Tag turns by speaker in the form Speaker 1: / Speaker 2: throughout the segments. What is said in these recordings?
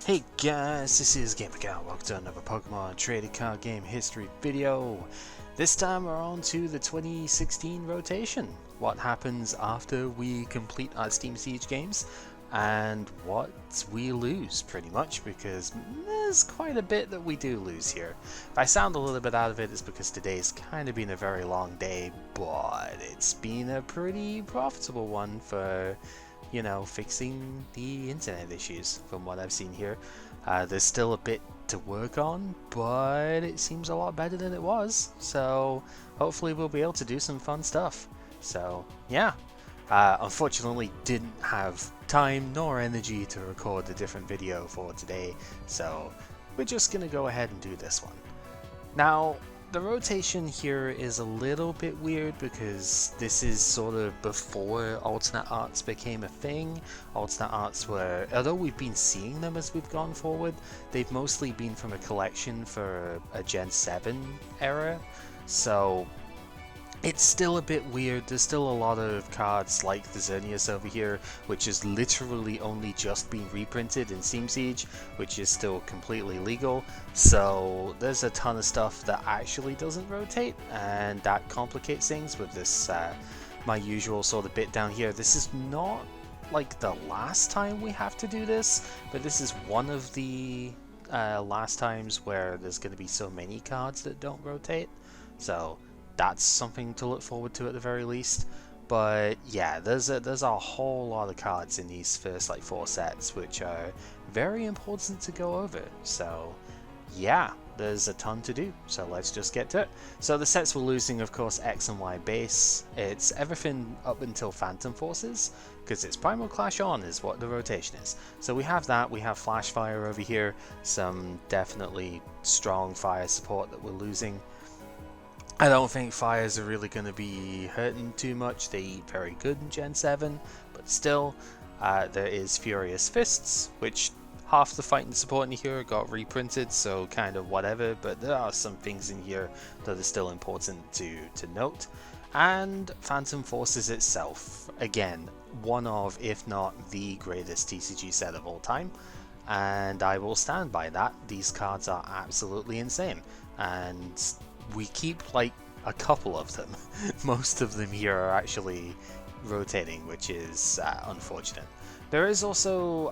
Speaker 1: Hey guys, this is GamerGuy. Welcome to another Pokemon Trading Card Game History video. This time we're on to the 2016 rotation. What happens after we complete our Steam Siege games and what we lose pretty much, because there's quite a bit that we do lose here. If I sound a little bit out of it, it's because today's kind of been a very long day, but it's been a pretty profitable one for fixing the internet issues from what I've seen here. There's still a bit to work on, but it seems a lot better than it was, so hopefully we'll be able to do some fun stuff. So yeah, unfortunately didn't have time nor energy to record a different video for today, so we're just gonna go ahead and do this one. Now, the rotation here is a little bit weird because this is sort of before alternate arts became a thing. Alternate arts were, although we've been seeing them as we've gone forward, they've mostly been from a collection for a Gen 7 era, so it's still a bit weird. There's still a lot of cards like the Xerneas over here, which has literally only just been reprinted in Steam Siege, which is still completely legal. So there's a ton of stuff that actually doesn't rotate, and that complicates things with this, my usual sort of bit down here. This is not like the last time we have to do this, but this is one of the last times where there's going to be so many cards that don't rotate. So that's something to look forward to at the very least. But yeah, there's a whole lot of cards in these first like 4 sets which are very important to go over. So yeah, there's a ton to do, so let's just get to it. So the sets we're losing, of course, X and Y base. It's everything up until Phantom Forces, because it's Primal Clash on is what the rotation is. So we have that, we have Flash Fire over here, some definitely strong fire support that we're losing. I don't think fires are really going to be hurting too much. They eat very good in Gen 7, but still, there is Furious Fists, which half the fighting support in here got reprinted, so kind of whatever, but there are some things in here that are still important to note. And Phantom Forces itself, again, one of, if not the greatest TCG set of all time, and I will stand by that. These cards are absolutely insane, and we keep like a couple of them. Most of them here are actually rotating, which is unfortunate. There is also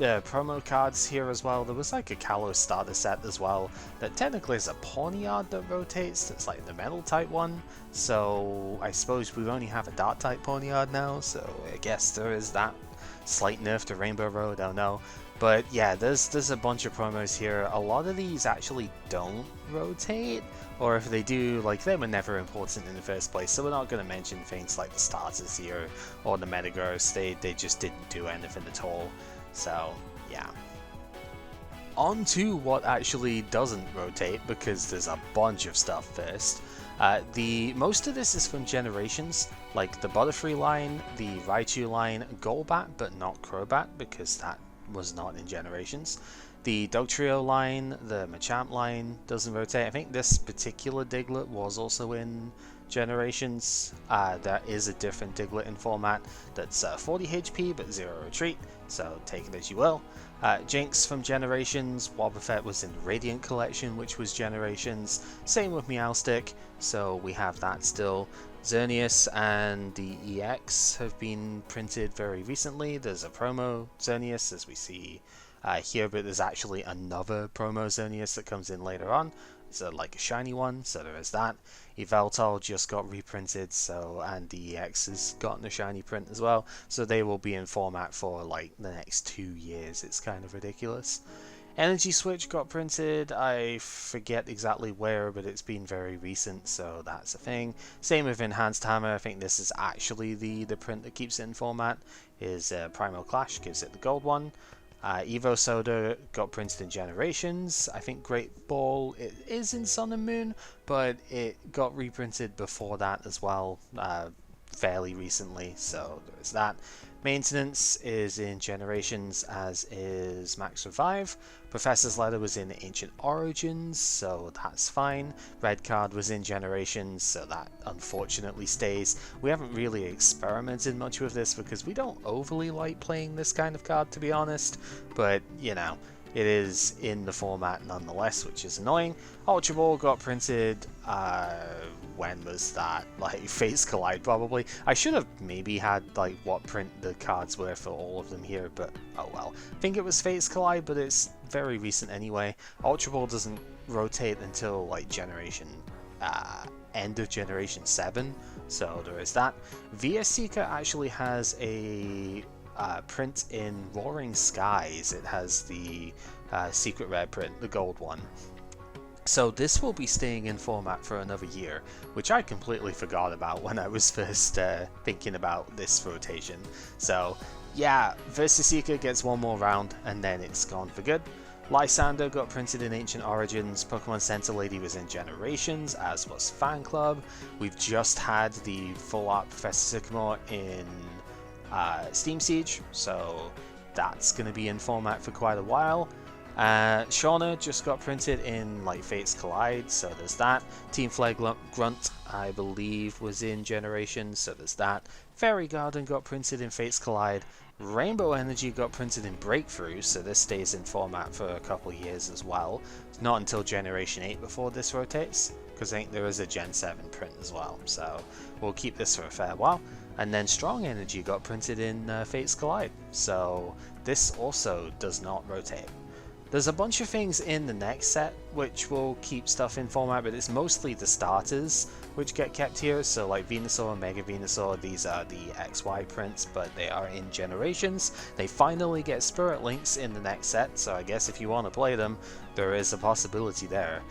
Speaker 1: promo cards here as well. There was like a Kalos starter set as well that technically is a Pawniard that rotates. It's like the metal type one, so I suppose we only have a dark type Pawniard now, so I guess there is that slight nerf to Rainbow Road, I don't know. But yeah, there's a bunch of promos here. A lot of these actually don't rotate, or if they do, like, they were never important in the first place, so we're not going to mention things like the starters here or the Metagross. They just didn't do anything at all. So yeah. On to what actually doesn't rotate, because there's a bunch of stuff first. Most of this is from Generations, like the Butterfree line, the Raichu line, Golbat, but not Crobat, because that was not in Generations. The Dugtrio line, the Machamp line doesn't rotate. I think this particular Diglett was also in Generations. There is a different Diglett in format that's 40 HP but 0 retreat, so take it as you will. Jinx from Generations, Wobbuffet was in the Radiant Collection, which was Generations. Same with Meowstic, so we have that still. Xerneas and the EX have been printed very recently. There's a promo Xerneas, as we see here, but there's actually another promo Xerneas that comes in later on. It's like a shiny one, so there is that. Yveltal just got reprinted, so, and the EX has gotten a shiny print as well, so they will be in format for like the next 2 years. It's kind of ridiculous. Energy Switch got printed. I forget exactly where, but it's been very recent, so that's a thing. Same with Enhanced Hammer. I think this is actually the print that keeps it in format. Is Primal Clash gives it the gold one. Evo Soda got printed in Generations. I think Great Ball, it is in Sun and Moon, but it got reprinted before that as well, fairly recently, so there's that. Maintenance is in Generations, as is Max Revive. Professor's Ladder was in Ancient Origins, so that's fine. Red Card was in Generations, so that unfortunately stays. We haven't really experimented much with this because we don't overly like playing this kind of card, to be honest, but you know, it is in the format nonetheless, which is annoying. Ultra Ball got printed, when was that? Like, Fates Collide, probably. I should have maybe had, like, what print the cards were for all of them here, but oh well. I think it was Fates Collide, but it's very recent anyway. Ultra Ball doesn't rotate until, like, end of Generation 7, so there is that. VS Seeker actually has a print in Roaring Skies. It has the secret rare print, the gold one. So this will be staying in format for another year, which I completely forgot about when I was first thinking about this rotation. So yeah, Versus Seeker gets one more round and then it's gone for good. Lysander got printed in Ancient Origins, Pokemon Center Lady was in Generations, as was Fan Club. We've just had the full art Professor Sycamore in Steam Siege, so that's going to be in format for quite a while. Shauna just got printed in like Fates Collide, so there's that. Team Flag Grunt, I believe, was in Generations, so there's that. Fairy Garden got printed in Fates Collide. Rainbow Energy got printed in Breakthrough, so this stays in format for a couple years as well. It's not until Generation 8 before this rotates, because I think there is a Gen 7 print as well, so we'll keep this for a fair while. And then Strong Energy got printed in Fates Collide, so this also does not rotate. There's a bunch of things in the next set which will keep stuff in format, but it's mostly the starters which get kept here. So like Venusaur and Mega Venusaur, these are the XY prints, but they are in Generations. They finally get Spirit Links in the next set, so I guess if you want to play them, there is a possibility there.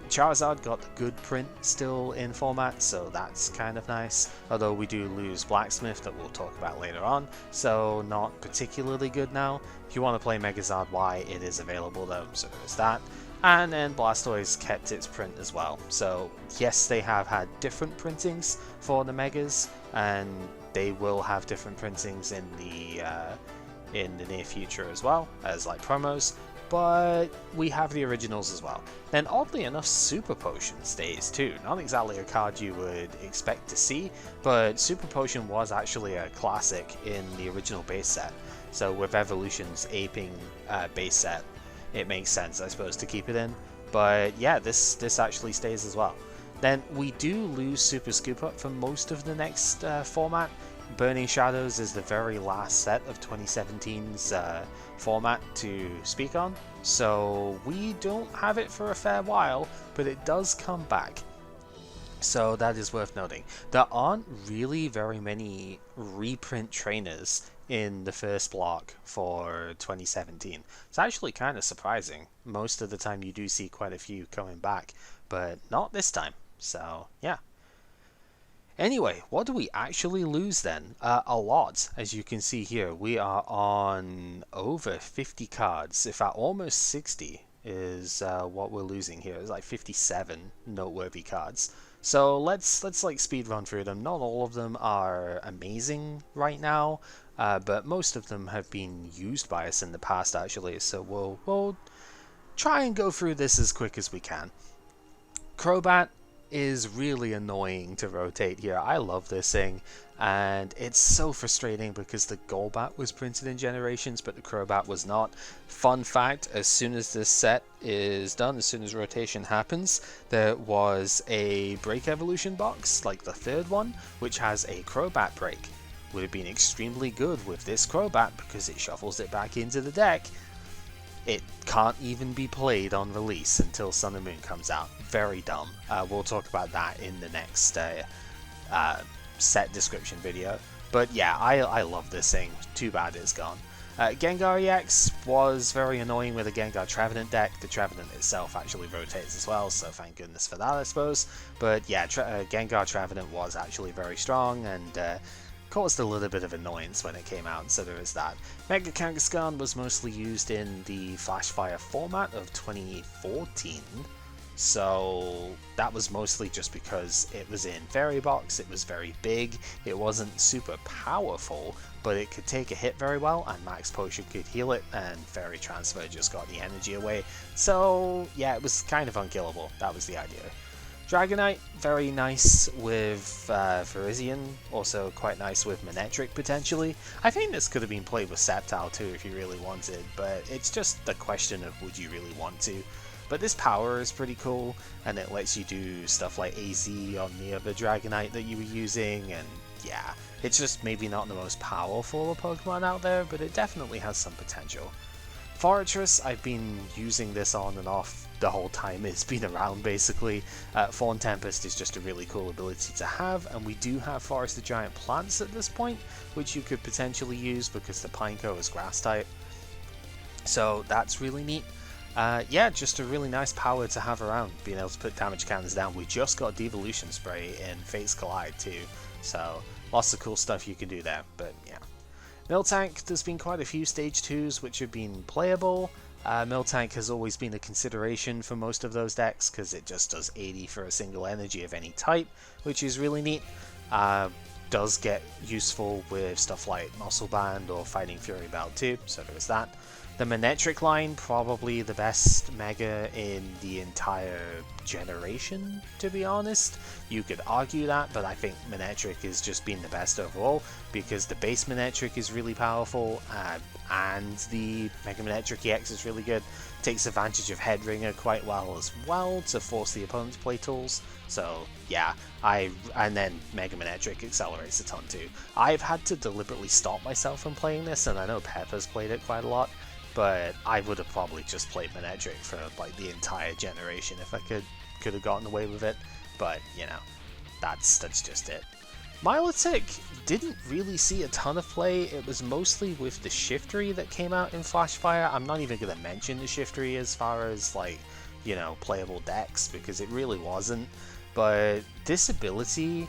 Speaker 1: Charizard got the good print still in format, so that's kind of nice. Although we do lose Blacksmith, that we'll talk about later on, so not particularly good now. If you want to play Megazard Y, it is available though, so there's that. And then Blastoise kept its print as well. So yes, they have had different printings for the Megas, and they will have different printings in the near future as well, as like promos. But we have the originals as well. Then oddly enough, Super Potion stays too. Not exactly a card you would expect to see, but Super Potion was actually a classic in the original base set. So with Evolution's aping base set, it makes sense, I suppose, to keep it in. But yeah, this actually stays as well. Then we do lose Super Scoop Up for most of the next format. Burning Shadows is the very last set of 2017's format to speak on, so we don't have it for a fair while, but it does come back. So that is worth noting. There aren't really very many reprint trainers in the first block for 2017. It's actually kind of surprising. Most of the time you do see quite a few coming back, but not this time. So yeah. Anyway, what do we actually lose then? A lot, as you can see here. We are on over 50 cards. In fact, almost 60 is what we're losing here. It's like 57 noteworthy cards. So let's like speed run through them. Not all of them are amazing right now, but most of them have been used by us in the past actually. So we'll try and go through this as quick as we can. Crobat is really annoying to rotate here. I love this thing, and it's so frustrating because the Golbat was printed in Generations, but the Crobat was not. Fun fact, as soon as this set is done, as soon as rotation happens, there was a Break Evolution box, like the third one, which has a Crobat break. Would have been extremely good with this Crobat because it shuffles it back into the deck. It can't even be played on release until Sun and Moon comes out. Very dumb. We'll talk about that in the next set description video. But yeah, I love this thing. Too bad it's gone. Gengar EX was very annoying with a Gengar Trevenant deck. The Trevenant itself actually rotates as well, so thank goodness for that, I suppose. But yeah, Gengar Trevenant was actually very strong, and caused a little bit of annoyance when it came out, so there is that. Mega Kangaskhan was mostly used in the Flashfire format of 2014, so that was mostly just because it was in Fairy Box, it was very big, it wasn't super powerful, but it could take a hit very well, and Max Potion could heal it, and Fairy Transfer just got the energy away. So yeah, it was kind of unkillable. That was the idea. Dragonite, very nice with Virizion, also quite nice with Manectric potentially. I think this could have been played with Sceptile too if you really wanted, but it's just the question of would you really want to. But this power is pretty cool, and it lets you do stuff like AZ on the other Dragonite that you were using, and yeah, it's just maybe not the most powerful Pokemon out there, but it definitely has some potential. Fortress, I've been using this on and off the whole time it's been around basically. Thorn Tempest is just a really cool ability to have, and we do have Forested Giant Plants at this point, which you could potentially use because the Pineco is Grass type. So that's really neat. Yeah, just a really nice power to have around, being able to put damage cannons down. We just got Devolution Spray in Fates Collide too, so lots of cool stuff you can do there, but yeah. Miltank, there's been quite a few Stage 2s which have been playable. Miltank has always been a consideration for most of those decks because it just does 80 for a single energy of any type, which is really neat. Does get useful with stuff like Muscle Band or Fighting Fury Belt too, so there's that. The Manectric line, probably the best Mega in the entire generation, to be honest. You could argue that, but I think Manectric has just been the best overall, because the base Manectric is really powerful, and the Mega Manectric EX is really good. Takes advantage of Headringer quite well as well to force the opponent to play tools. So yeah, and then Mega Manectric accelerates a ton too. I've had to deliberately stop myself from playing this, and I know Pepper's played it quite a lot, but I would have probably just played Manectric for like the entire generation if I could have gotten away with it. But you know, that's just it. Milotic didn't really see a ton of play. It was mostly with the Shiftry that came out in Flashfire. I'm not even going to mention the Shiftry as far as like, you know, playable decks, because it really wasn't. But this ability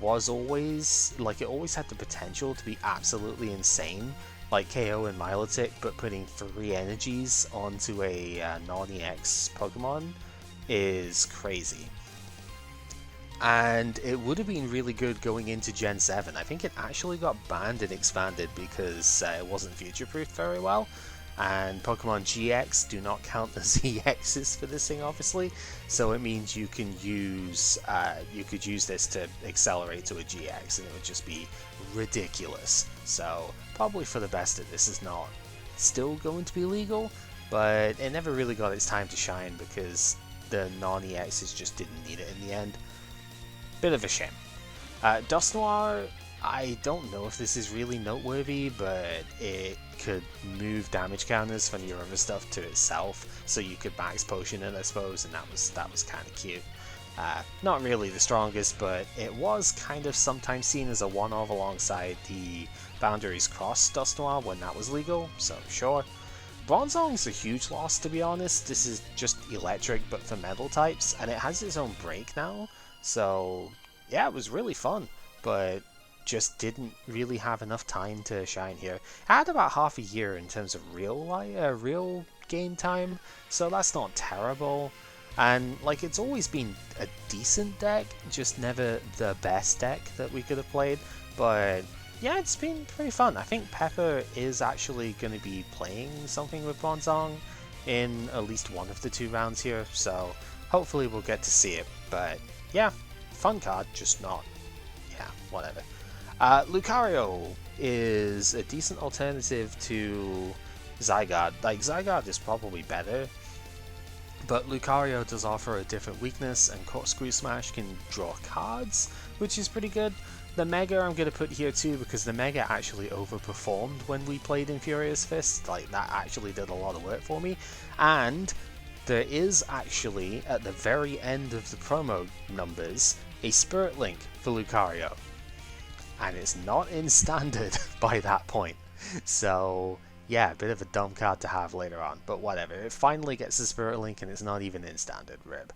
Speaker 1: was always, like, it always had the potential to be absolutely insane, like KO and Milotic, but putting 3 energies onto a non-EX Pokemon is crazy. And it would have been really good going into Gen 7. I think it actually got banned and expanded because it wasn't future-proofed very well. And Pokemon GX do not count as EXs for this thing, obviously. So it means you can use, you could use this to accelerate to a GX, and it would just be ridiculous. So probably for the best that this is not still going to be legal, but it never really got its time to shine because the non-EXs just didn't need it in the end. Bit of a shame. Dusknoir, I don't know if this is really noteworthy, but it could move damage counters from your other stuff to itself, so you could max potion it, I suppose, and that was kind of cute. Not really the strongest, but it was kind of sometimes seen as a one-off alongside the Boundaries Cross Dusknoir when that was legal, so sure. Bronzong's a huge loss, to be honest. This is just electric but for metal types, and it has its own break now, so yeah, it was really fun, but just didn't really have enough time to shine here. I had about half a year in terms of real game time, so that's not terrible. And like, it's always been a decent deck, just never the best deck that we could have played. But yeah, it's been pretty fun. I think Pepper is actually going to be playing something with Bronzong in at least one of the 2 rounds here, so hopefully we'll get to see it. But yeah, fun card, just not, yeah, whatever. Lucario is a decent alternative to Zygarde. Like, Zygarde is probably better, but Lucario does offer a different weakness, and Corkscrew Smash can draw cards, which is pretty good. The Mega I'm going to put here too, because the Mega actually overperformed when we played in Furious Fist. Like, that actually did a lot of work for me. And there is actually, at the very end of the promo numbers, a Spirit Link for Lucario. And it's not in Standard by that point. So yeah, a bit of a dumb card to have later on, but whatever. It finally gets the Spirit Link and it's not even in Standard. Rib.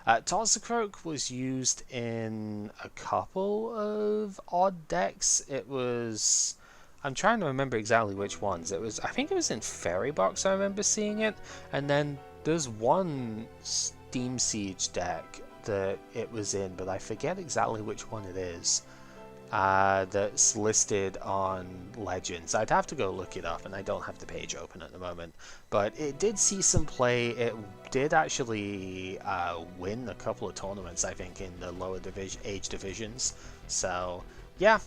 Speaker 1: Toxicroak was used in a couple of odd decks. It was, I'm trying to remember exactly which ones. It was, I think it was in Fairy Box I remember seeing it, and then there's one Steam Siege deck that it was in, but I forget exactly which one it is. that's listed on Legends. I'd have to go look it up, and I don't have the page open at the moment. But it did see some play. It did actually win a couple of tournaments, I think, in the lower age divisions. So, yeah,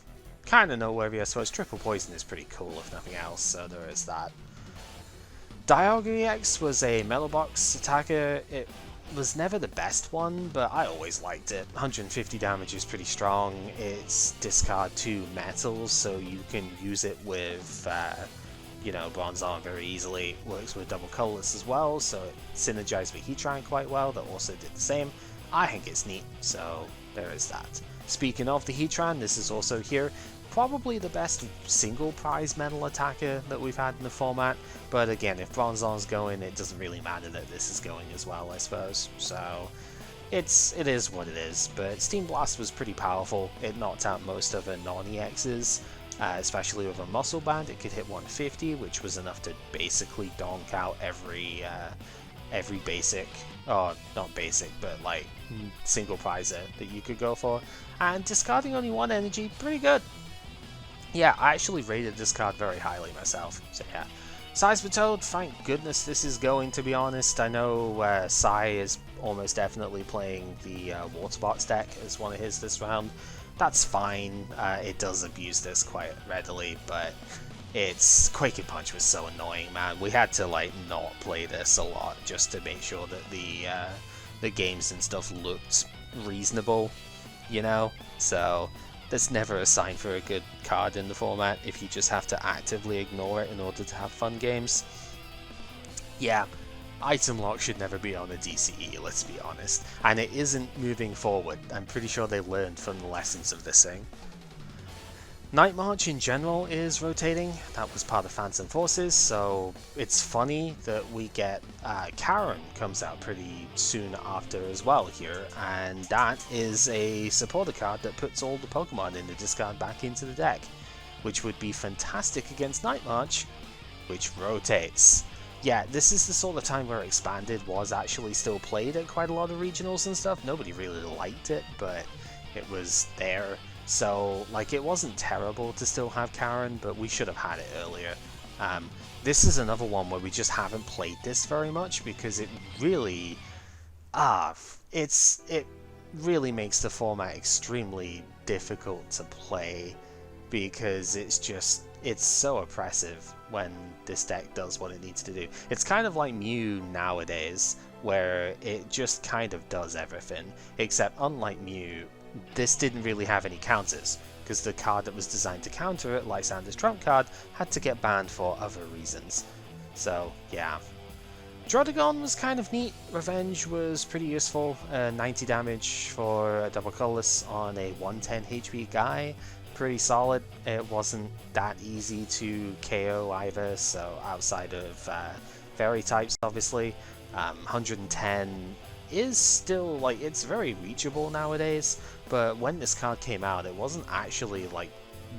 Speaker 1: kind of noteworthy, I suppose. Triple Poison is pretty cool, if nothing else, so there is that. Dialga EX was a Metal Box attacker. It was never the best one, but I always liked it. 150 damage is pretty strong. It's discard 2 metals, so you can use it with, you know, Bronzong very easily. Works with double colorless as well, so it synergized with Heatran quite well. That also did the same. I think it's neat, so there is that. Speaking of the Heatran, this is also here. Probably the best single prize metal attacker that we've had in the format, but again, if Bronzong's going, it doesn't really matter that this is going as well, I suppose. So it is what it is, but Steam Blast was pretty powerful. It knocked out most of the non-EXs, especially with a Muscle Band. It could hit 150, which was enough to basically donk out every basic, or not basic, but like single prizer that you could go for, and discarding only 1 energy, pretty good. Yeah, I actually rated this card very highly myself, so yeah. Seismitoad, thank goodness this is going, to be honest. I know Sai is almost definitely playing the Water Box deck as one of his this round. That's fine, it does abuse this quite readily, but Quake and Punch was so annoying, man. We had to like not play this a lot just to make sure that the games and stuff looked reasonable, you know? So that's never a sign for a good card in the format, if you just have to actively ignore it in order to have fun games. Yeah, item lock should never be on a DCE, let's be honest. And it isn't moving forward. I'm pretty sure they learned from the lessons of this thing. Night March in general is rotating. That was part of Phantom Forces, so it's funny that we get Karen comes out pretty soon after as well here, and that is a supporter card that puts all the Pokemon in the discard back into the deck, which would be fantastic against Night March, which rotates. Yeah, this is the sort of time where Expanded was actually still played at quite a lot of regionals and stuff. Nobody really liked it, but it was there. So, like, it wasn't terrible to still have Karen, but we should have had it earlier. This is another one where we just haven't played this very much, because it really... it really makes the format extremely difficult to play, because it's so oppressive when this deck does what it needs to do. It's kind of like Mew nowadays, where it just kind of does everything, except unlike Mew, this didn't really have any counters, because the card that was designed to counter it, Lysander's Trump card, had to get banned for other reasons. So, yeah. Drodagon was kind of neat. Revenge was pretty useful. 90 damage for a double colorless on a 110 HP guy. Pretty solid. It wasn't that easy to KO either, so outside of fairy types, obviously. 110 is still, like, it's very reachable nowadays, but when this card came out, it wasn't actually, like,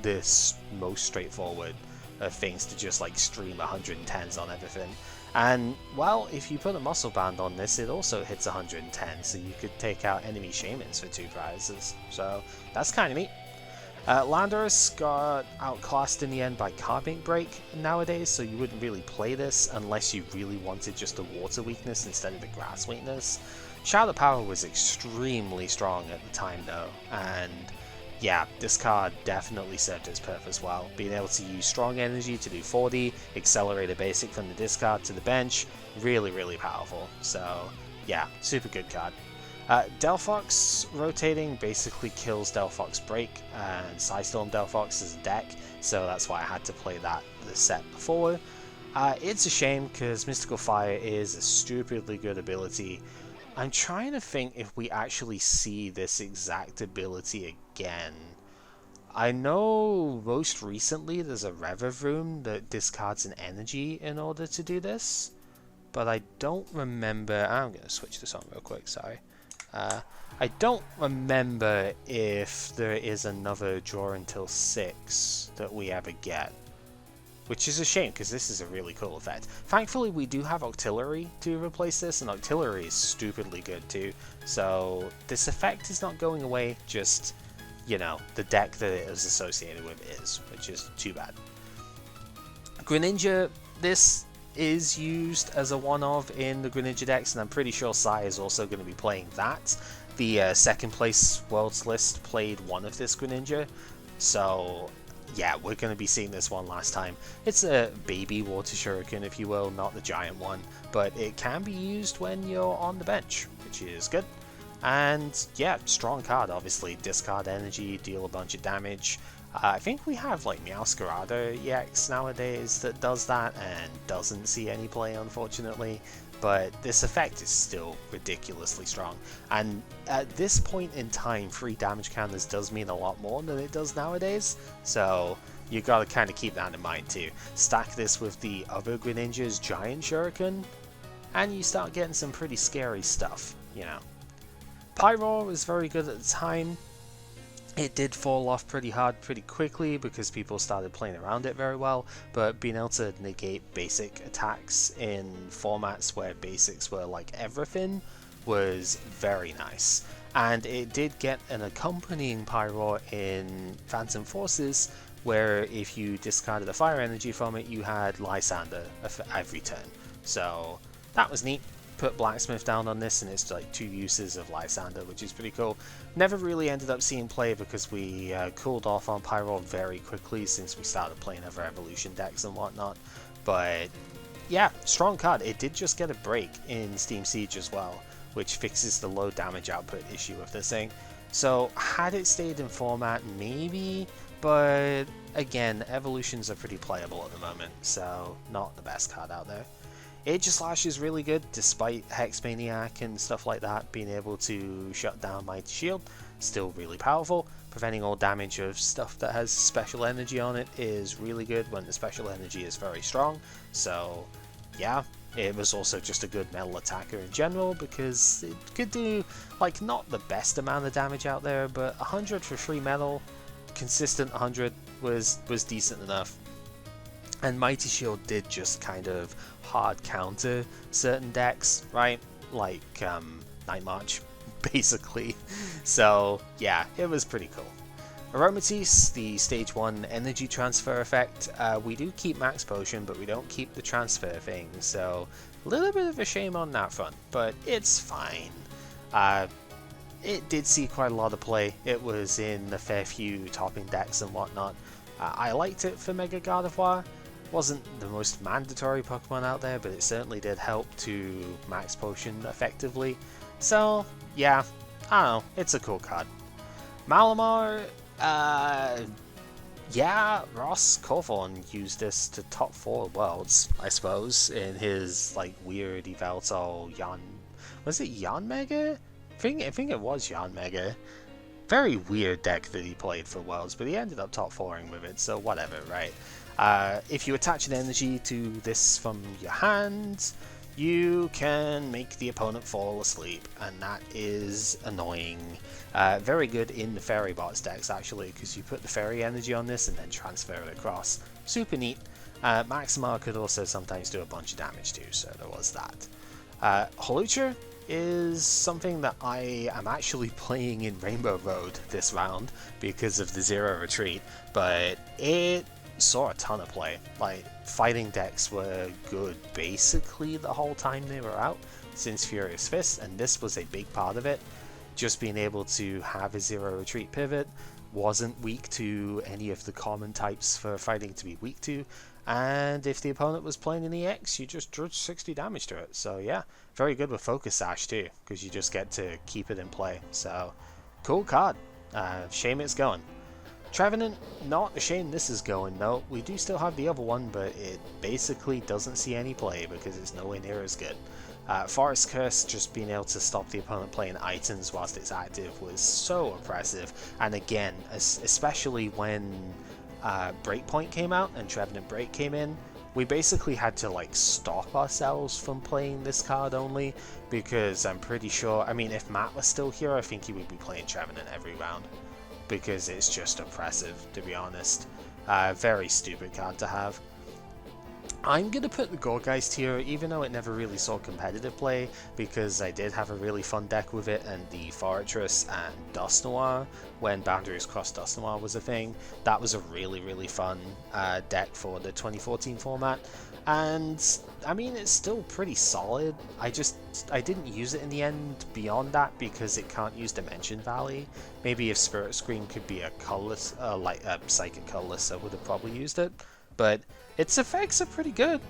Speaker 1: this most straightforward of things to just, like, stream 110s on everything. And, well, if you put a Muscle Band on this, it also hits 110, so you could take out enemy Shamans for 2 prizes, so that's kind of neat. Landorus got outclassed in the end by Carbink Break nowadays, so you wouldn't really play this unless you really wanted just a water weakness instead of the grass weakness. Shadow Power was extremely strong at the time though, and yeah, this card definitely served its purpose well. Being able to use strong energy to do 40, accelerate a basic from the discard to the bench, really, really powerful. So yeah, super good card. Delphox rotating basically kills Delphox Break and Psystorm Delphox as a deck, so that's why I had to play the set before. It's a shame because Mystical Fire is a stupidly good ability. I'm trying to think if we actually see this exact ability again. I know most recently there's a Revavroom that discards an energy in order to do this, but I don't remember. I'm going to switch this on real quick, sorry. I don't remember if there is another Draw Until 6 that we ever get, which is a shame because this is a really cool effect. Thankfully we do have Octillery to replace this, and Octillery is stupidly good too, so this effect is not going away, just, you know, the deck that it is associated with is, which is too bad. Greninja, this is used as a one-of in the Greninja decks, and I'm pretty sure Sai is also going to be playing that. The second place Worlds list played one of this Greninja, so yeah, we're going to be seeing this one last time. It's a baby Water Shuriken, if you will, not the giant one, but it can be used when you're on the bench, which is good. And yeah, strong card, obviously. Discard energy, deal a bunch of damage. I think we have like Meowscarada EX nowadays that does that and doesn't see any play, unfortunately. But this effect is still ridiculously strong. And at this point in time, free damage counters does mean a lot more than it does nowadays. So you gotta kind of keep that in mind too. Stack this with the other Greninja's Giant Shuriken, and you start getting some pretty scary stuff, you know. Pyroar was very good at the time. It did fall off pretty hard pretty quickly because people started playing around it very well, but being able to negate basic attacks in formats where basics were like everything was very nice. And it did get an accompanying Pyroar in Phantom Forces, where if you discarded a fire energy from it, you had Lysander every turn. So that was neat. Put Blacksmith down on this, and it's like 2 uses of Lysander, which is pretty cool. Never really ended up seeing play because we cooled off on Pyroar very quickly since we started playing other evolution decks and whatnot. But yeah, strong card. It did just get a break in Steam Siege as well, which fixes the low damage output issue of this thing. So had it stayed in format, maybe, but again, evolutions are pretty playable at the moment, so not the best card out there. Aegislash is really good, despite Hexmaniac and stuff like that being able to shut down Mighty Shield. Still really powerful. Preventing all damage of stuff that has special energy on it is really good when the special energy is very strong. So yeah, it was also just a good metal attacker in general because it could do, like, not the best amount of damage out there, but 100 for free metal, consistent 100 was decent enough. And Mighty Shield did just kind of hard counter certain decks, right? Like Night March, basically. So yeah, it was pretty cool. Aromatisse, the stage 1 energy transfer effect, we do keep Max Potion, but we don't keep the transfer thing, so a little bit of a shame on that front, but it's fine. It did see quite a lot of play. It was in a fair few topping decks and whatnot. I liked it for Mega Gardevoir. Wasn't the most mandatory Pokemon out there, but it certainly did help to Max Potion effectively. So yeah, I don't know, it's a cool card. Malamar, yeah, Ross Cawthorn used this to top 4 worlds, I suppose, in his like weird Yveltal was it Yanmega? I think it was Yanmega. Very weird deck that he played for worlds, but he ended up top 4ing with it, so whatever, right? If you attach an energy to this from your hand, you can make the opponent fall asleep, and that is annoying. Very good in the Fairy Bots decks, actually, because you put the Fairy energy on this and then transfer it across. Super neat. Maximar could also sometimes do a bunch of damage too, so there was that. Holucha is something that I am actually playing in Rainbow Road this round because of the Zero Retreat, but it saw a ton of play. Like, fighting decks were good basically the whole time they were out since Furious Fist, and this was a big part of it. Just being able to have a Zero Retreat pivot wasn't weak to any of the common types for fighting to be weak to, and if the opponent was playing an EX, you just drew 60 damage to it. So yeah, very good with Focus Sash too, because you just get to keep it in play. So cool card. Shame it's going. Trevenant, not a shame this is going though. We do still have the other one, but it basically doesn't see any play because it's nowhere near as good. Forest Curse, just being able to stop the opponent playing items whilst it's active was so impressive. And again, especially when Breakpoint came out and Trevenant Break came in, we basically had to like stop ourselves from playing this card only, because I'm pretty sure, I mean, if Matt was still here, I think he would be playing Trevenant every round, because it's just oppressive, to be honest. Very stupid card to have. I'm going to put the Gorgeist here, even though it never really saw competitive play, because I did have a really fun deck with it, and the Fortress and Dust Noir, when Boundaries Cross Dust Noir was a thing. That was a really fun deck for the 2014 format, and I mean, it's still pretty solid. I didn't use it in the end beyond that because it can't use Dimension Valley. Maybe if Spirit Scream could be a colorless, like a Psychic colorless, I would have probably used it, but its effects are pretty good.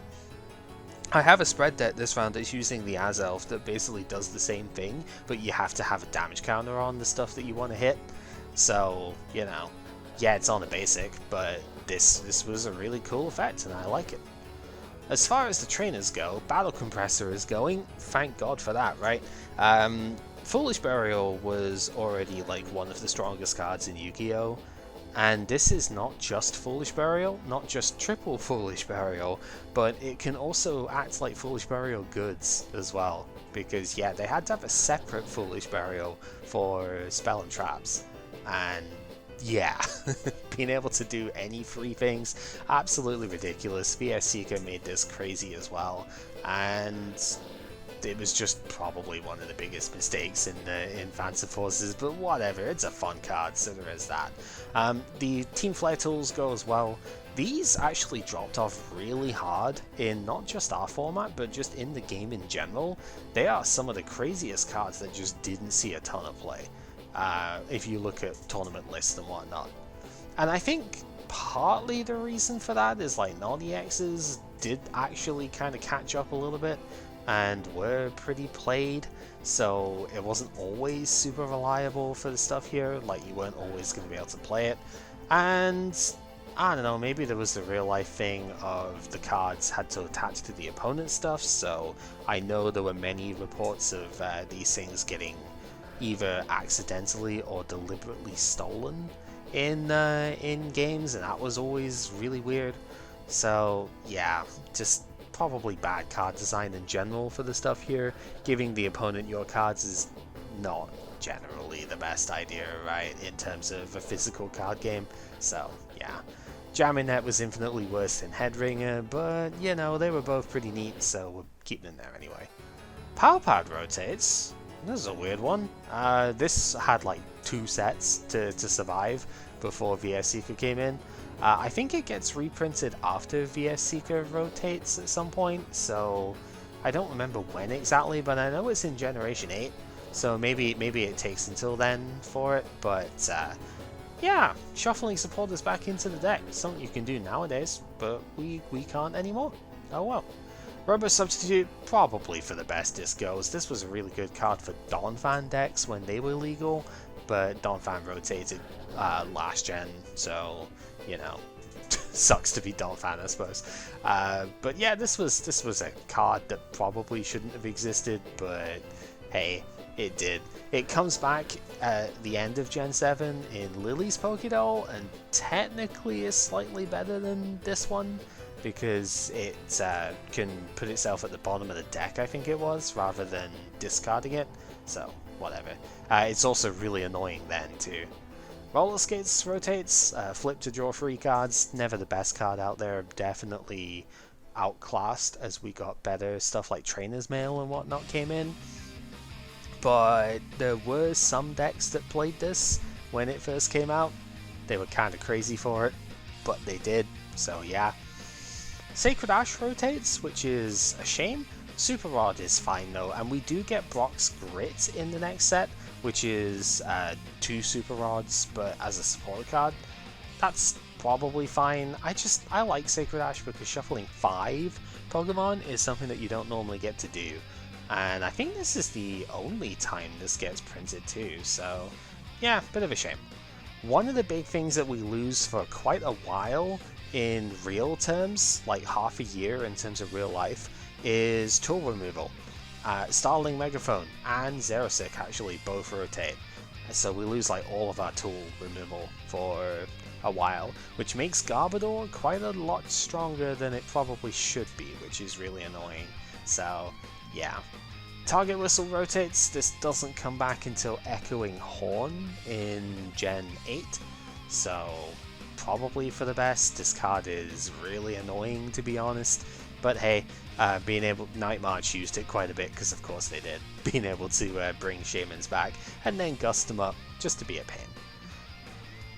Speaker 1: I have a spread deck this round that's using the Azelf that basically does the same thing, but you have to have a damage counter on the stuff that you want to hit. So, you know, yeah, it's on a basic, but this was a really cool effect, and I like it. As far as the trainers go, Battle Compressor is going. Thank God for that, right? Foolish Burial was already like one of the strongest cards in Yu-Gi-Oh! And this is not just Foolish Burial, not just triple Foolish Burial, but it can also act like Foolish Burial goods as well. Because yeah, they had to have a separate Foolish Burial for Spell and Traps. And yeah, being able to do any free things, absolutely ridiculous. VS Seeker made this crazy as well. And it was just probably one of the biggest mistakes in Phantom Forces, but whatever, it's a fun card, so there is that. The Team Flare tools go as well. These actually dropped off really hard in not just our format, but just in the game in general. They are some of the craziest cards that just didn't see a ton of play, if you look at tournament lists and whatnot. And I think partly the reason for that is like non-EXs did actually kind of catch up a little bit, and were pretty played, so it wasn't always super reliable for the stuff here, like you weren't always going to be able to play it. And I don't know, maybe there was the real life thing of the cards had to attach to the opponent's stuff, so I know there were many reports of these things getting either accidentally or deliberately stolen in games, and that was always really weird. So yeah, just probably bad card design in general for the stuff here. Giving the opponent your cards is not generally the best idea, right, in terms of a physical card game. So yeah, Jamming Net was infinitely worse than Headringer, but you know, they were both pretty neat, so we're keeping them there anyway. Power Pad rotates. This is a weird one. This had like 2 sets to survive before VS Seeker came in. I think it gets reprinted after VS Seeker rotates at some point, so I don't remember when exactly, but I know it's in Generation 8, so maybe it takes until then for it, but yeah, shuffling supporters back into the deck, something you can do nowadays, but we can't anymore. Oh well. Robo Substitute, probably for the best this goes. This was a really good card for Donphan decks when they were legal, but Donphan rotated last gen, so you know, sucks to be Donphan, I suppose. But yeah, this was a card that probably shouldn't have existed, but hey, it did. It comes back at the end of Gen 7 in Lily's Pokédoll, and technically is slightly better than this one, because it can put itself at the bottom of the deck, I think it was, rather than discarding it, so whatever. It's also really annoying then too. Roller Skates rotates, flip to draw 3 cards, never the best card out there, definitely outclassed as we got better stuff like Trainer's Mail and whatnot came in. But there were some decks that played this when it first came out. They were kind of crazy for it, but they did, so yeah. Sacred Ash rotates, which is a shame. Super Rod is fine though, and we do get Brock's Grit in the next set, which is 2 Super Rods, but as a support card. That's probably fine. I like Sacred Ash because shuffling 5 Pokemon is something that you don't normally get to do. And I think this is the only time this gets printed too, so yeah, bit of a shame. One of the big things that we lose for quite a while in real terms, like half a year in terms of real life, is tool removal. Starling Megaphone and Xerosic actually both rotate, so we lose like all of our tool removal for a while, which makes Garbodor quite a lot stronger than it probably should be, which is really annoying. So yeah. Target Whistle rotates. This doesn't come back until Echoing Horn in Gen 8, so probably for the best. This card is really annoying, to be honest. But hey, Night March used it quite a bit, because of course they did. Being able to bring Shamans back, and then gust them up, just to be a pain.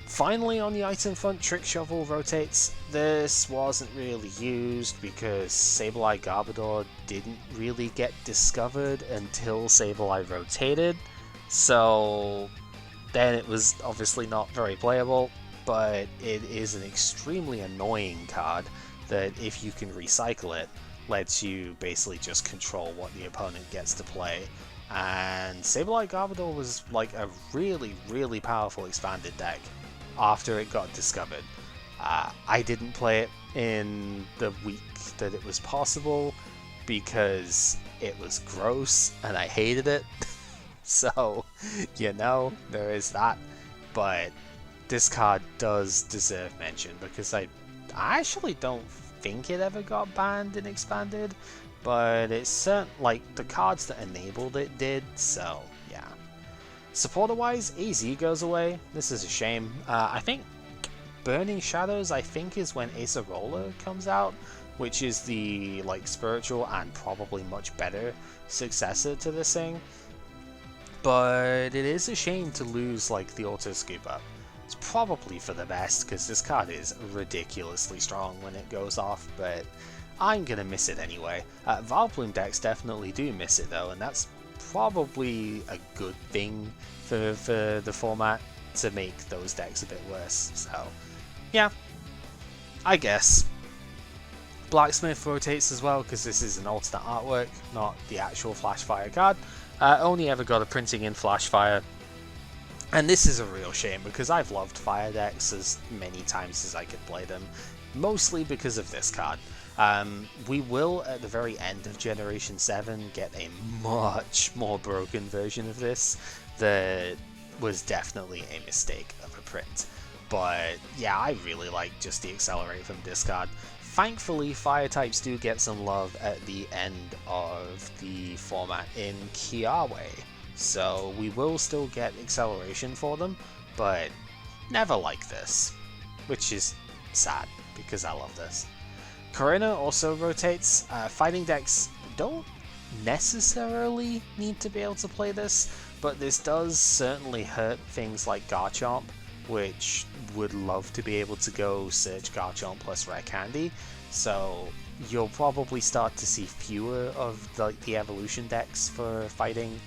Speaker 1: Finally, on the item front, Trick Shovel rotates. This wasn't really used because Sableye Garbodor didn't really get discovered until Sableye rotated, so then it was obviously not very playable, but it is an extremely annoying card that, if you can recycle it, lets you basically just control what the opponent gets to play. And Sableye Garbodor was like a really, really powerful expanded deck after it got discovered. I didn't play it in the week that it was possible because it was gross and I hated it. So, you know, there is that. But this card does deserve mention because I actually don't think it ever got banned and expanded, but it's certain, like, the cards that enabled it did, so yeah. Supporter-wise, AZ goes away. This is a shame. I think Burning Shadows, I think, is when Acerola comes out, which is the, like, spiritual and probably much better successor to this thing. But it is a shame to lose, like, the auto scoop up. It's probably for the best, because this card is ridiculously strong when it goes off, but I'm gonna miss it anyway. Vileplume decks definitely do miss it though, and that's probably a good thing for the format, to make those decks a bit worse. So yeah, I guess. Blacksmith rotates as well, because this is an alternate artwork, not the actual Flashfire card. Only ever got a printing in Flashfire, and this is a real shame because I've loved fire decks as many times as I could play them, mostly because of this card. We will, at the very end of Generation 7, get a much more broken version of this that was definitely a mistake of a print. But yeah, I really like just the Accelerate from this card. Thankfully, fire types do get some love at the end of the format in Kiawe, so we will still get acceleration for them, but never like this, which is sad because I love this. Karina also rotates. Fighting decks don't necessarily need to be able to play this, but this does certainly hurt things like Garchomp, which would love to be able to go search Garchomp plus Rare Candy, so you'll probably start to see fewer of the evolution decks for fighting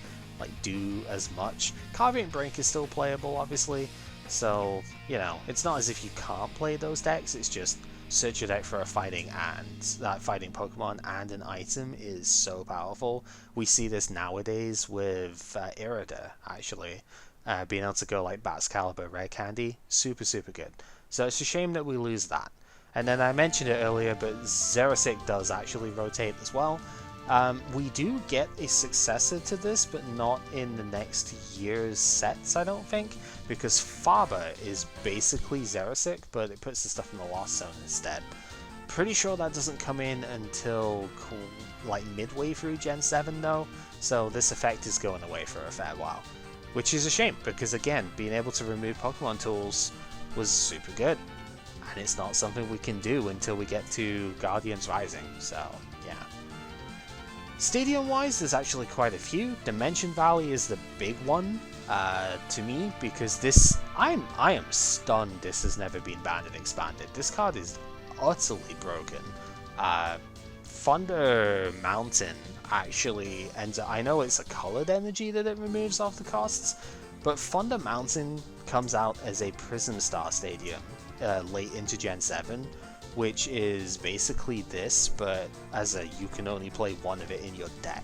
Speaker 1: do as much. Carving Brink is still playable, obviously, so, you know, it's not as if you can't play those decks, it's just search your deck for a fighting, and that fighting Pokemon and an item is so powerful. We see this nowadays with Irida, actually. Being able to go like Bat's Caliber, Rare Candy, super good. So it's a shame that we lose that. And then I mentioned it earlier, but Xerosic does actually rotate as well. We do get a successor to this, but not in the next year's sets, I don't think, because Faber is basically Xerosic, but it puts the stuff in the Lost Zone instead. Pretty sure that doesn't come in until like midway through Gen 7 though, so this effect is going away for a fair while. Which is a shame, because again, being able to remove Pokemon tools was super good, and it's not something we can do until we get to Guardians Rising, so yeah. Stadium-wise, there's actually quite a few. Dimension Valley is the big one to me, because this, I am stunned this has never been banned and expanded. This card is utterly broken. Thunder Mountain actually ends up, I know it's a colored energy that it removes off the costs, but Thunder Mountain comes out as a Prism Star Stadium late into Gen 7, which is basically this, but as a you can only play one of it in your deck.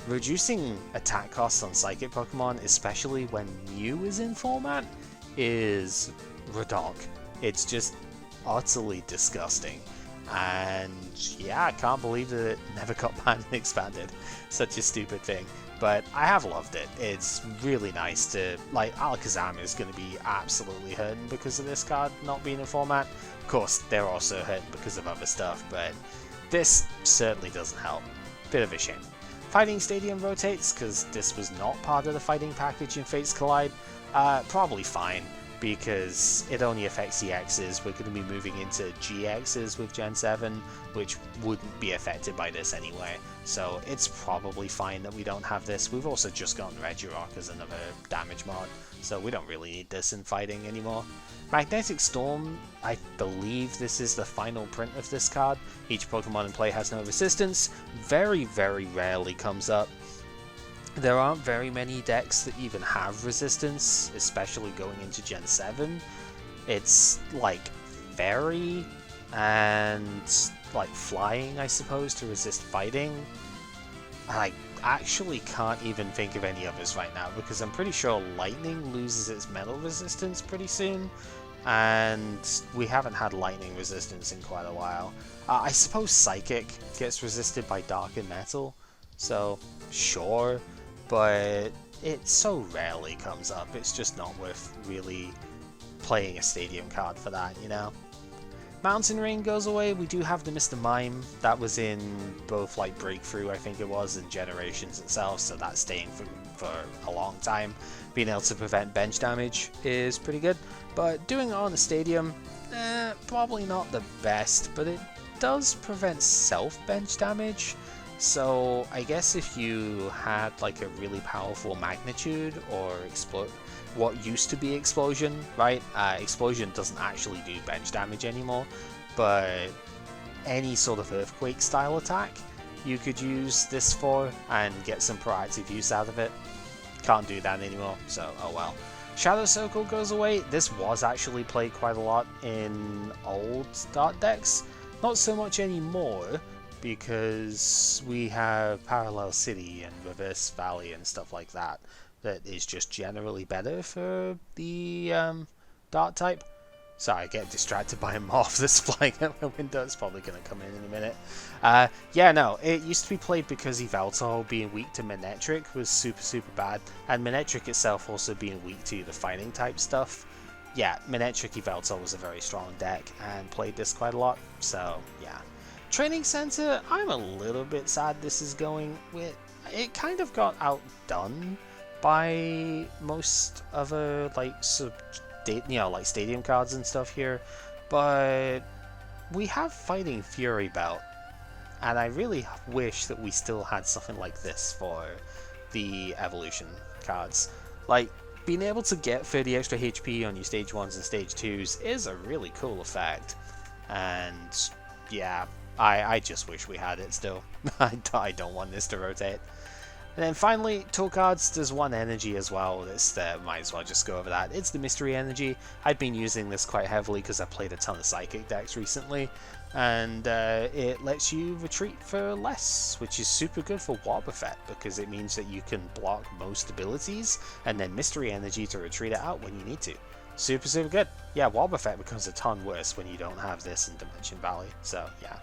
Speaker 1: Reducing attack costs on Psychic Pokemon, especially when Mew is in format, is redonk. It's just utterly disgusting. And yeah, I can't believe that it never got banned and expanded. Such a stupid thing. But I have loved it. It's really nice to, like, Alakazam is going to be absolutely hurting because of this card not being in format. Of course, they're also hurting because of other stuff, but this certainly doesn't help. Bit of a shame. Fighting Stadium rotates because this was not part of the fighting package in Fates Collide. Probably fine. because it only affects EXs. We're going to be moving into GXs with Gen 7, which wouldn't be affected by this anyway, so it's probably fine that we don't have this. We've also just gotten Regirock as another damage mod, so we don't really need this in fighting anymore. Magnetic Storm, I believe this is the final print of this card. Each Pokemon in play has no resistance. Very, very rarely comes up. There aren't very many decks that even have resistance, especially going into Gen 7. It's like Fairy and like Flying, I suppose, to resist fighting. I actually can't even think of any others right now, because I'm pretty sure Lightning loses its metal resistance pretty soon, and we haven't had Lightning resistance in quite a while. I suppose Psychic gets resisted by Dark and Metal, so sure. But it so rarely comes up, it's just not worth really playing a stadium card for that, you know? Mountain Rain goes away. We do have the Mr. Mime. That was in both like Breakthrough, I think it was, and Generations itself, so that's staying for a long time. Being able to prevent bench damage is pretty good, but doing it on a stadium, probably not the best, but it does prevent self-bench damage. So I guess if you had like a really powerful Magnitude or what used to be Explosion, right? Explosion doesn't actually do bench damage anymore, but any sort of Earthquake style attack you could use this for and get some proactive use out of it. Can't do that anymore, so oh well. Shadow Circle goes away. This was actually played quite a lot in old Dart decks, not so much anymore, because we have Parallel City and Reverse Valley and stuff like that. That is just generally better for the Dart type. Sorry, I get distracted by a moth that's flying out my window. It's probably going to come in a minute. Yeah, no, it used to be played because Yveltal being weak to Manectric was super bad, and Manectric itself also being weak to the fighting type stuff. Yeah, Manectric Yveltal was a very strong deck and played this quite a lot, so yeah. Training Center, I'm a little bit sad this is going with. It kind of got outdone by most other like like stadium cards and stuff here, but we have Fighting Fury Belt, and I really wish that we still had something like this for the evolution cards. Like, being able to get 30 extra HP on your stage 1s and stage 2s is a really cool effect, and yeah, I just wish we had it still. I don't want this to rotate. And then finally, tool cards, there's one energy as well. This might as well just go over that. It's the Mystery Energy. I've been using this quite heavily because I played a ton of Psychic decks recently, and it lets you retreat for less, which is super good for Wobbuffet because it means that you can block most abilities and then Mystery Energy to retreat it out when you need to. Super good. Yeah, Wobbuffet becomes a ton worse when you don't have this in Dimension Valley, so yeah.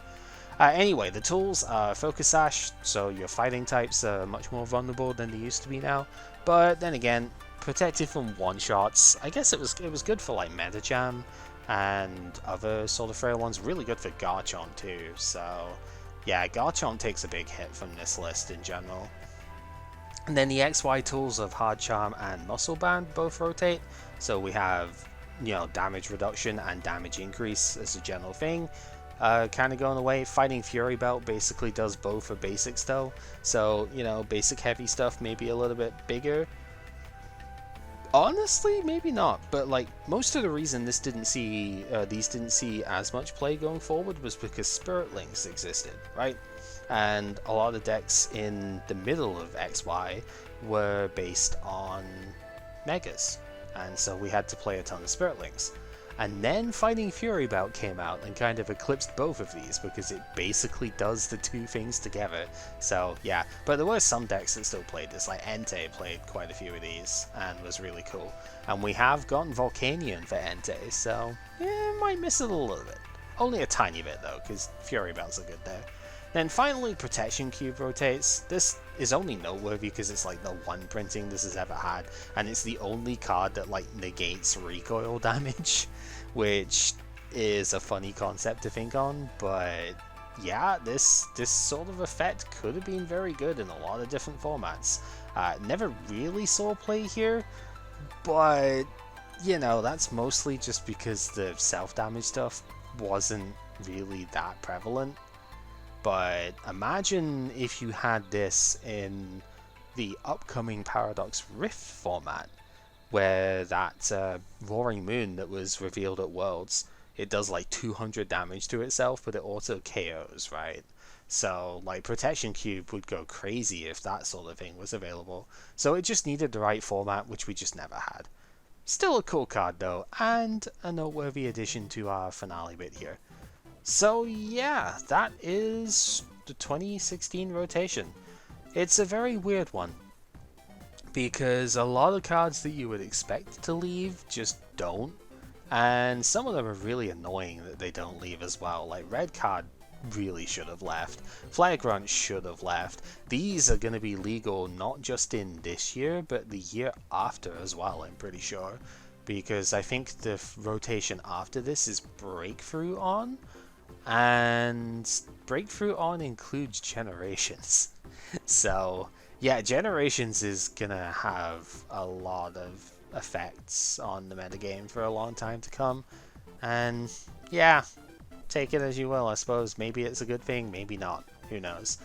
Speaker 1: Anyway, the tools are Focus Sash, so your fighting types are much more vulnerable than they used to be now. But then again, protected from one-shots. I guess it was good for like Metacham and other sort of frail ones. Really good for Garchomp too. So yeah, Garchomp takes a big hit from this list in general. And then the XY tools of Hard Charm and Muscle Band both rotate. So we have, you know, damage reduction and damage increase as a general thing. Kind of going away. Fighting Fury Belt basically does both for basics though, so you know, basic heavy stuff maybe a little bit bigger. Honestly, maybe not, but like most of the reason these didn't see as much play going forward was because Spirit Links existed, right? And a lot of the decks in the middle of XY were based on Megas, and so we had to play a ton of Spirit Links. And then Fighting Fury Belt came out and kind of eclipsed both of these because it basically does the two things together. So yeah, but there were some decks that still played this, like Entei played quite a few of these and was really cool. And we have gotten Volcanion for Entei, so yeah, might miss it a little bit. Only a tiny bit though, because Fury Belts are good there. Then finally, Protection Cube rotates. This is only noteworthy because it's like the one printing this has ever had, and it's the only card that like negates recoil damage, which is a funny concept to think on, but yeah, this sort of effect could have been very good in a lot of different formats. Never really saw play here, but you know, that's mostly just because the self-damage stuff wasn't really that prevalent. But imagine if you had this in the upcoming Paradox Rift format, where that Roaring Moon that was revealed at Worlds, it does like 200 damage to itself, but it auto KOs, right? So, like, Protection Cube would go crazy if that sort of thing was available. So it just needed the right format, which we just never had. Still a cool card though, and a noteworthy addition to our finale bit here. So yeah, that is the 2016 rotation. It's a very weird one, because a lot of cards that you would expect to leave just don't, and some of them are really annoying that they don't leave as well. Like Red Card really should have left, Flare Grunt should have left. These are going to be legal not just in this year, but the year after as well, I'm pretty sure, because I think the rotation after this is Breakthrough On, and Breakthrough On includes Generations. So yeah, Generations is gonna have a lot of effects on the metagame for a long time to come. And yeah, take it as you will, I suppose. Maybe it's a good thing, maybe not. Who knows?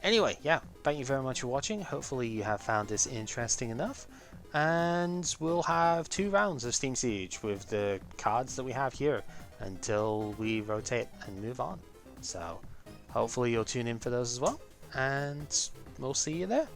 Speaker 1: Anyway, yeah, thank you very much for watching. Hopefully you have found this interesting enough. And we'll have 2 rounds of Steam Siege with the cards that we have here until we rotate and move on. So hopefully you'll tune in for those as well. And we'll see you there.